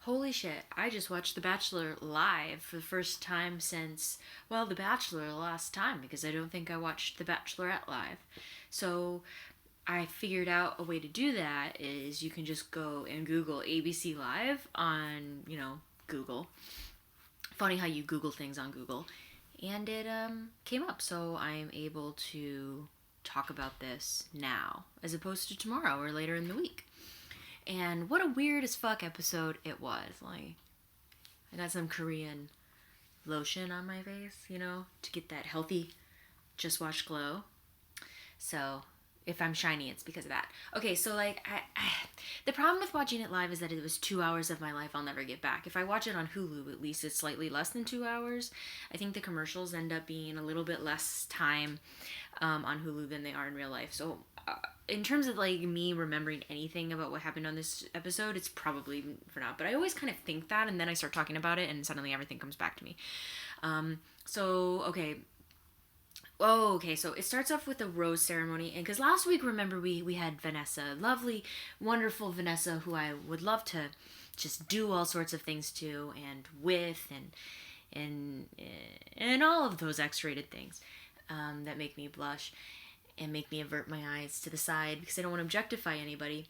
Holy shit, I just watched The Bachelor live for the first time since, well, The Bachelor last time because I don't think I watched The Bachelorette live. So I figured out a way to do that is you can just go and Google ABC Live on, Google. Funny how you Google things on Google. And it came up, so I'm able to talk about this now as opposed to tomorrow or later in the week. And what a weird as fuck episode it was. Like, I got some Korean lotion on my face, to get that healthy just wash glow. So, if I'm shiny, it's because of that. Okay, so like, the problem with watching it live is that it was 2 hours of my life I'll never get back. If I watch it on Hulu, at least it's slightly less than 2 hours. I think the commercials end up being a little bit less time on Hulu than they are in real life. So, in terms of like me remembering anything about what happened on this episode, it's probably for now. But I always kind of think that, and then I start talking about it, and suddenly everything comes back to me. Okay. Oh, okay. So it starts off with a rose ceremony, and because last week, remember, we had Vanessa, lovely, wonderful Vanessa, who I would love to just do all sorts of things to, and with, and all of those X-rated things that make me blush and make me avert my eyes to the side because I don't want to objectify anybody.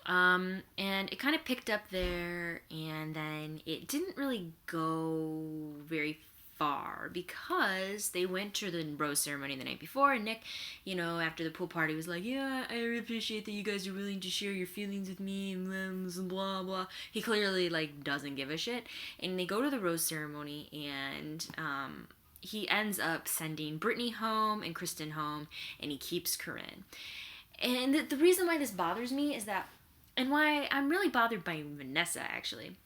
And it kind of picked up there, and then it didn't really go very far because they went to the rose ceremony the night before, and Nick, after the pool party was like, yeah, I really appreciate that you guys are willing to share your feelings with me and blah blah. He clearly like doesn't give a shit, and they go to the rose ceremony, and he ends up sending Brittany home and Kristen home, and he keeps Corinne. And the reason why this bothers me is that, and why I'm really bothered by Vanessa actually,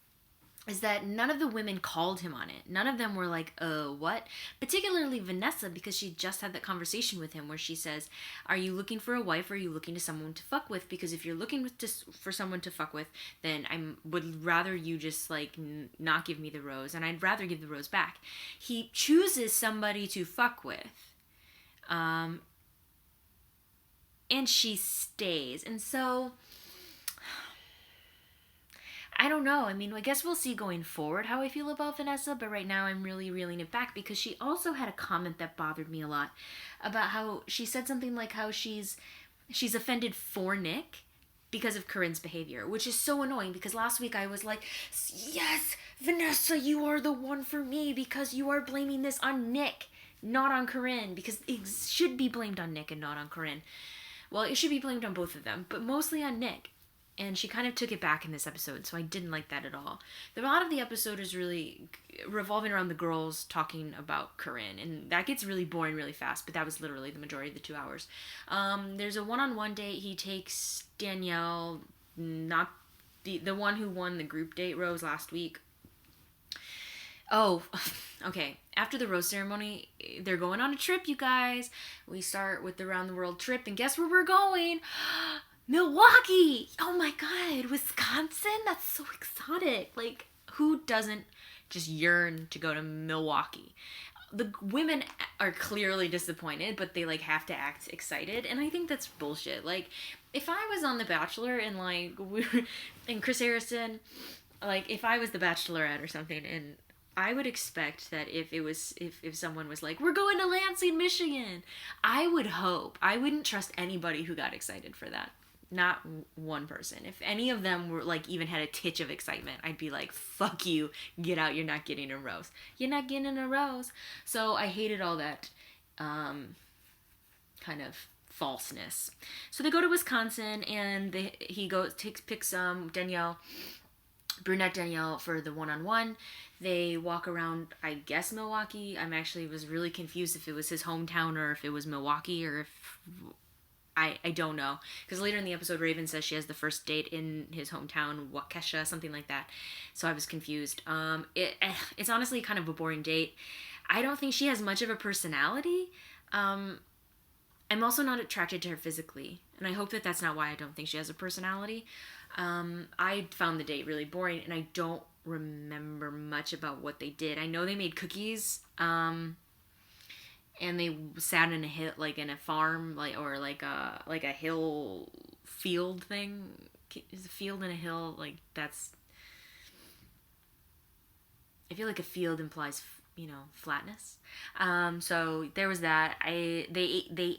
is that none of the women called him on it. None of them were like, what? Particularly Vanessa, because she just had that conversation with him where she says, are you looking for a wife or are you looking to someone to fuck with? Because if you're looking for someone to fuck with, then I would rather you just like not give me the rose, and I'd rather give the rose back. He chooses somebody to fuck with. And she stays. And so I don't know. I mean, I guess we'll see going forward how I feel about Vanessa, but right now I'm really reeling it back because she also had a comment that bothered me a lot about how she said something like how she's offended for Nick because of Corinne's behavior, which is so annoying because last week I was like, yes, Vanessa, you are the one for me because you are blaming this on Nick, not on Corinne, because it should be blamed on Nick and not on Corinne. Well, it should be blamed on both of them, but mostly on Nick. And she kind of took it back in this episode, so I didn't like that at all. A lot of the episode is really revolving around the girls talking about Corinne, and that gets really boring really fast, but that was literally the majority of the 2 hours. There's a one-on-one date. He takes Danielle, not the one who won the group date rose last week. Oh, okay. After the rose ceremony, they're going on a trip, you guys. We start with the round-the-world trip, and guess where we're going? Milwaukee! Oh my god, Wisconsin? That's so exotic. Like, who doesn't just yearn to go to Milwaukee? The women are clearly disappointed, but they like have to act excited, and I think that's bullshit. Like, if I was on The Bachelor and like and Chris Harrison, like if I was the Bachelorette or something, and I would expect that if someone was like, we're going to Lansing, Michigan, I wouldn't trust anybody who got excited for that. Not one person. If any of them were like even had a titch of excitement, I'd be like, fuck you, get out, you're not getting a rose. You're not getting a rose. So I hated all that kind of falseness. So they go to Wisconsin, and he picks Danielle, brunette Danielle, for the one-on-one. They walk around, I guess, Milwaukee. Was really confused if it was his hometown or if it was Milwaukee, or if I don't know, because later in the episode Raven says she has the first date in his hometown, Waukesha, something like that, so I was confused. It's honestly kind of a boring date. I don't think she has much of a personality. I'm also not attracted to her physically, and I hope that that's not why I don't think she has a personality. I found the date really boring, and I don't remember much about what they did. I know they made cookies, and they sat in a hill, like in a farm, or a hill field thing. Is a field and a hill, like that's I feel like a field implies, flatness. So there was that. They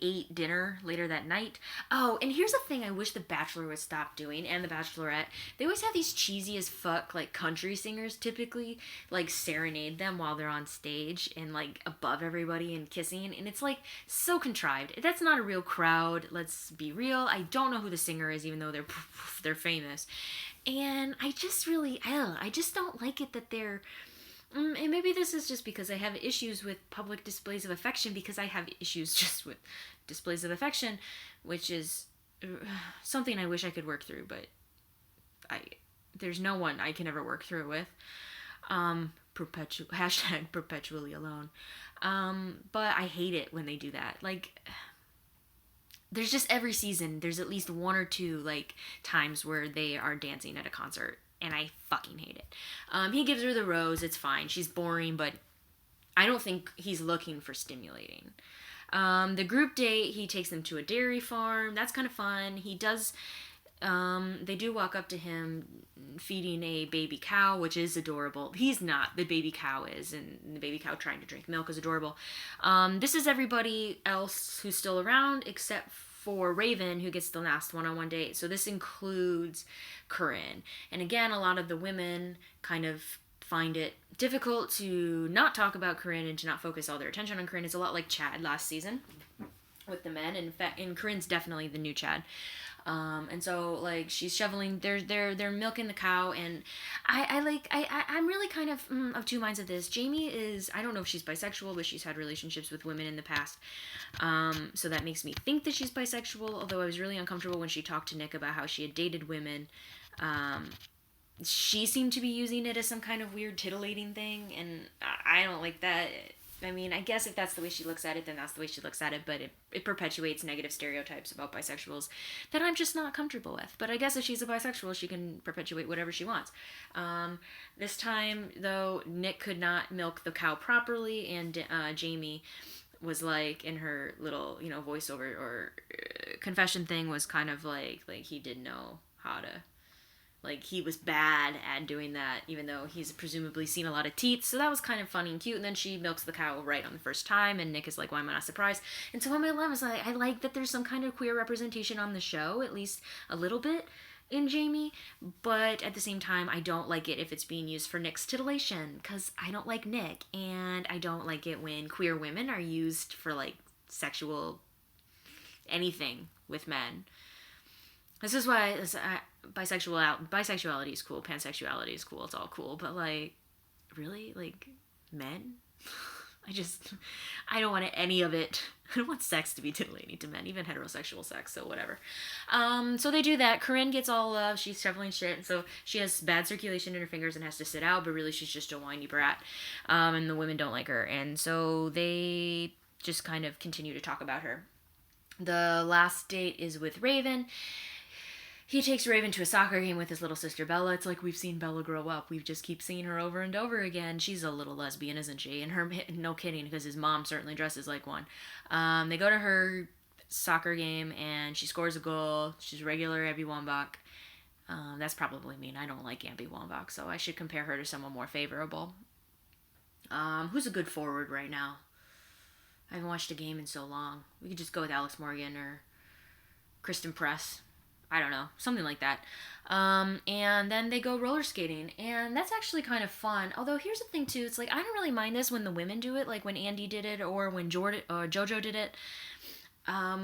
ate dinner later that night. Oh, and here's the thing I wish The Bachelor would stop doing, and The Bachelorette. They always have these cheesy as fuck, like, country singers typically, like, serenade them while they're on stage and, like, above everybody and kissing, and it's, like, so contrived. That's not a real crowd, let's be real. I don't know who the singer is, even though they're famous. And I just really, I just don't like it that they're, and maybe this is just because I have issues with public displays of affection, because I have issues just with displays of affection, which is something I wish I could work through, but there's no one I can ever work through it with. Hashtag perpetually alone. But I hate it when they do that. Like, there's just every season, there's at least one or two, like, times where they are dancing at a concert, and I fucking hate it. He gives her the rose, it's fine. She's boring, but I don't think he's looking for stimulating. The group date, he takes them to a dairy farm. That's kind of fun. They do walk up to him feeding a baby cow, which is adorable. He's not, the baby cow is, and the baby cow trying to drink milk is adorable. This is everybody else who's still around except for Raven, who gets the last one-on-one date. So this includes Corinne. And again, a lot of the women kind of find it difficult to not talk about Corinne and to not focus all their attention on Corinne. It's a lot like Chad last season with the men. In fact, and Corinne's definitely the new Chad. And so, like, she's shoveling, they're milking the cow, and I'm really kind of two minds of this. Jamie is, I don't know if she's bisexual, but she's had relationships with women in the past, so that makes me think that she's bisexual, although I was really uncomfortable when she talked to Nick about how she had dated women. She seemed to be using it as some kind of weird titillating thing, and I don't like that. I mean, I guess if that's the way she looks at it, then that's the way she looks at it, but it perpetuates negative stereotypes about bisexuals that I'm just not comfortable with. But I guess if she's a bisexual, she can perpetuate whatever she wants. This time, though, Nick could not milk the cow properly, and Jamie was like, in her little, voiceover or confession thing, was kind of like he didn't know how to. Like, he was bad at doing that, even though he's presumably seen a lot of teats. So that was kind of funny and cute. And then she milks the cow right on the first time. And Nick is like, why am I not surprised? And so what I love is, I like that there's some kind of queer representation on the show, at least a little bit, in Jamie. But at the same time, I don't like it if it's being used for Nick's titillation. Because I don't like Nick. And I don't like it when queer women are used for, like, sexual anything with men. This is why bisexuality is cool, pansexuality is cool, it's all cool, but, like, really? Like, men? I don't want any of it. I don't want sex to be titillating to men, even heterosexual sex, so whatever. So they do that. Corinne gets all love, she's shoveling shit, and so she has bad circulation in her fingers and has to sit out, but really she's just a whiny brat, and the women don't like her, and so they just kind of continue to talk about her. The last date is with Raven. He takes Raven to a soccer game with his little sister Bella. It's like we've seen Bella grow up. We just keep seeing her over and over again. She's a little lesbian, isn't she? And her, no kidding, because his mom certainly dresses like one. They go to her soccer game, and she scores a goal. She's regular Abby Wambach. That's probably mean. I don't like Abby Wambach, so I should compare her to someone more favorable. Who's a good forward right now? I haven't watched a game in so long. We could just go with Alex Morgan or Kristen Press. I don't know, something like that. And then they go roller skating, and that's actually kind of fun. Although here's the thing too, it's like I don't really mind this when the women do it, like when Andy did it or when JoJo did it. I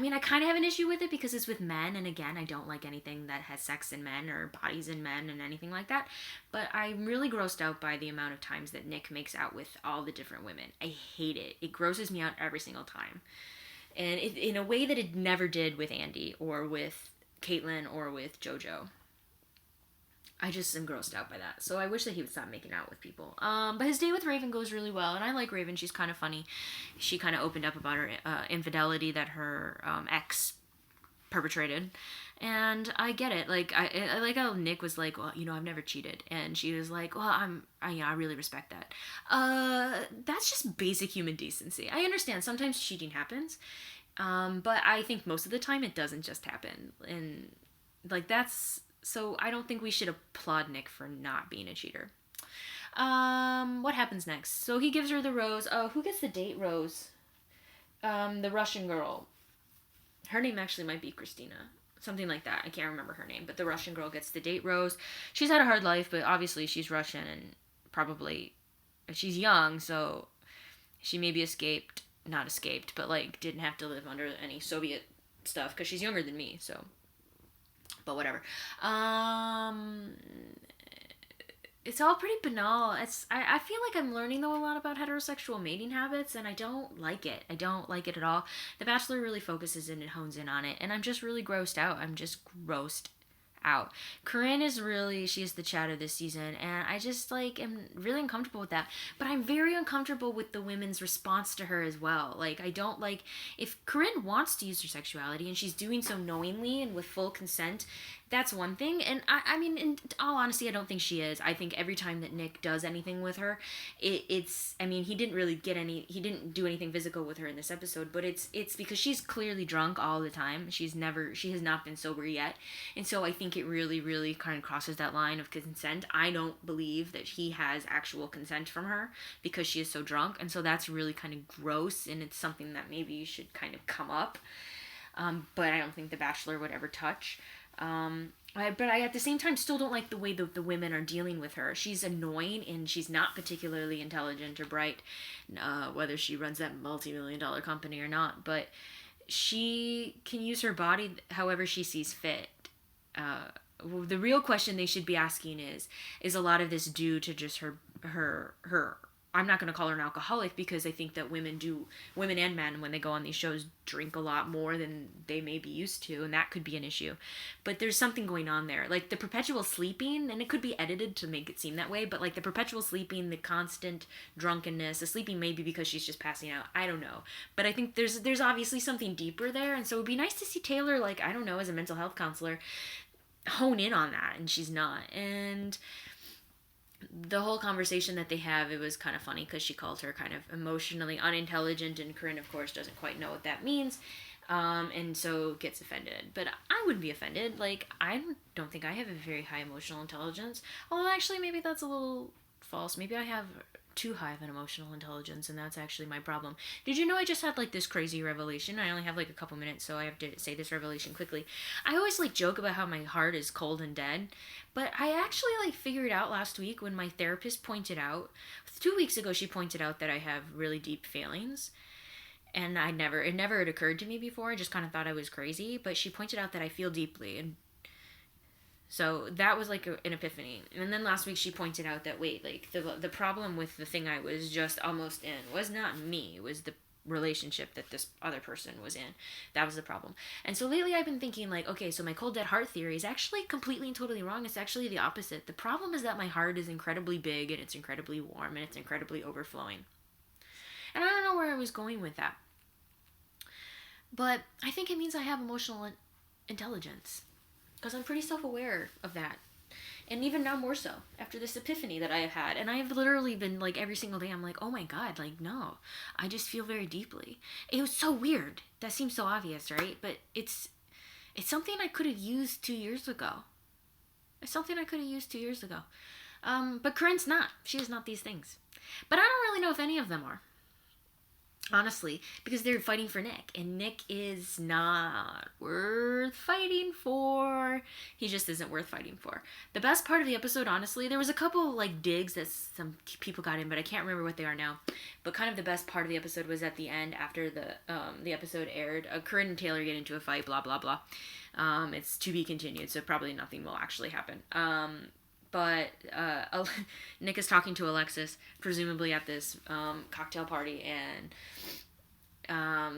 mean, I kind of have an issue with it because it's with men, and again, I don't like anything that has sex in men or bodies in men and anything like that. But I'm really grossed out by the amount of times that Nick makes out with all the different women. I hate it. It grosses me out every single time. And in a way that it never did with Andy or with Caitlyn or with JoJo. I just am grossed out by that. So I wish that he would stop making out with people. But his date with Raven goes really well. And I like Raven. She's kind of funny. She kind of opened up about her infidelity that her ex perpetrated. And I get it. Like, I like how Nick was like, well, I've never cheated. And she was like, well, I really respect that. That's just basic human decency. I understand sometimes cheating happens. But I think most of the time it doesn't just happen. And, like, so I don't think we should applaud Nick for not being a cheater. What happens next? So he gives her the rose. Oh, who gets the date rose? The Russian girl. Her name actually might be Christina. Something like that. I can't remember her name, but the Russian girl gets the date rose. She's had a hard life, but obviously she's Russian and probably she's young, so she maybe not escaped, but like didn't have to live under any Soviet stuff because she's younger than me, so but whatever. It's all pretty banal. I feel like I'm learning though a lot about heterosexual mating habits, and I don't like it. I don't like it at all. The Bachelor really focuses in and hones in on it, and I'm just really grossed out. I'm just grossed out. Corinne is really, she's the chat of this season, and I just like am really uncomfortable with that. But I'm very uncomfortable with the women's response to her as well. Like, I don't like, if Corinne wants to use her sexuality and she's doing so knowingly and with full consent, that's one thing. And I mean, in all honesty, I don't think she is. I think every time that Nick does anything with her, I mean, he didn't do anything physical with her in this episode, but it's because she's clearly drunk all the time. She has not been sober yet. And so I think it really, really kind of crosses that line of consent. I don't believe that he has actual consent from her because she is so drunk. And so that's really kind of gross, and it's something that maybe should kind of come up. But I don't think The Bachelor would ever touch. But I at the same time still don't like the way the women are dealing with her. She's annoying and she's not particularly intelligent or bright, whether she runs that multi-million-dollar company or not. But she can use her body however she sees fit. The real question they should be asking is a lot of this due to just her I'm not going to call her an alcoholic because I think that women and men, when they go on these shows, drink a lot more than they may be used to, and that could be an issue. But there's something going on there. Like the perpetual sleeping, and it could be edited to make it seem that way, but like the perpetual sleeping, the constant drunkenness, the sleeping maybe because she's just passing out. I don't know. But I think there's obviously something deeper there, and so it would be nice to see Taylor, like, I don't know, as a mental health counselor, hone in on that, and she's not. And the whole conversation that they have, it was kind of funny because she called her kind of emotionally unintelligent, and Corinne, of course, doesn't quite know what that means, and so gets offended. But I wouldn't be offended. Like, I don't think I have a very high emotional intelligence. Although, actually, maybe that's a little false. Maybe I have too high of an emotional intelligence, and that's actually my problem. Did you know I just had like this crazy revelation? I only have like a couple minutes, so I have to say this revelation quickly. I always like joke about how my heart is cold and dead, but I actually like figured out last week when my therapist pointed out, 2 weeks ago she pointed out that I have really deep feelings, and it never had occurred to me before. I just kind of thought I was crazy, but she pointed out that I feel deeply, and so that was like an epiphany. And then last week she pointed out that, wait, like the problem with the thing I was just almost in was not me. It was the relationship that this other person was in. That was the problem. And so lately I've been thinking like, okay, so my cold dead heart theory is actually completely and totally wrong. It's actually the opposite. The problem is that my heart is incredibly big and it's incredibly warm and it's incredibly overflowing. And I don't know where I was going with that. But I think it means I have emotional intelligence. Because I'm pretty self-aware of that. And even now more so, after this epiphany that I have had. And I have literally been, like, every single day, I'm like, oh my god, like, no. I just feel very deeply. It was so weird. That seems so obvious, right? But it's something I could have used 2 years ago. It's something I could have used 2 years ago. But Corinne's not. She is not these things. But I don't really know if any of them are. Honestly, because they're fighting for Nick, and Nick is not worth fighting for. He just isn't worth fighting for. The best part of the episode, honestly, there was a couple like digs that some people got in, but I can't remember what they are now. But kind of the best part of the episode was at the end after the episode aired. Corinne and Taylor get into a fight, blah blah blah. It's to be continued, so probably nothing will actually happen. But Nick is talking to Alexis, presumably at this cocktail party, and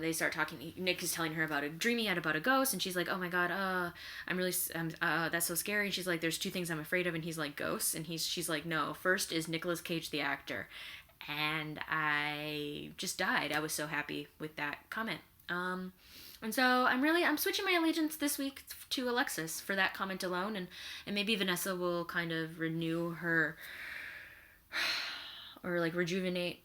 they start talking. Nick is telling her about a dream he had about a ghost, and she's like, "Oh my god, that's so scary." And she's like, "There's two things I'm afraid of," and he's like, "Ghosts," and she's like, "No, first is Nicolas Cage the actor," and I just died. I was so happy with that comment. And so I'm switching my allegiance this week to Alexis for that comment alone, and maybe Vanessa will kind of renew her, or like rejuvenate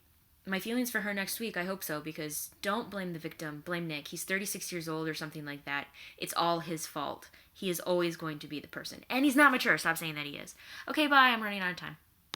my feelings for her next week. I hope so, because don't blame the victim, blame Nick. He's 36 years old or something like that. It's all his fault. He is always going to be the person. And he's not mature. Stop saying that he is. Okay, bye. I'm running out of time.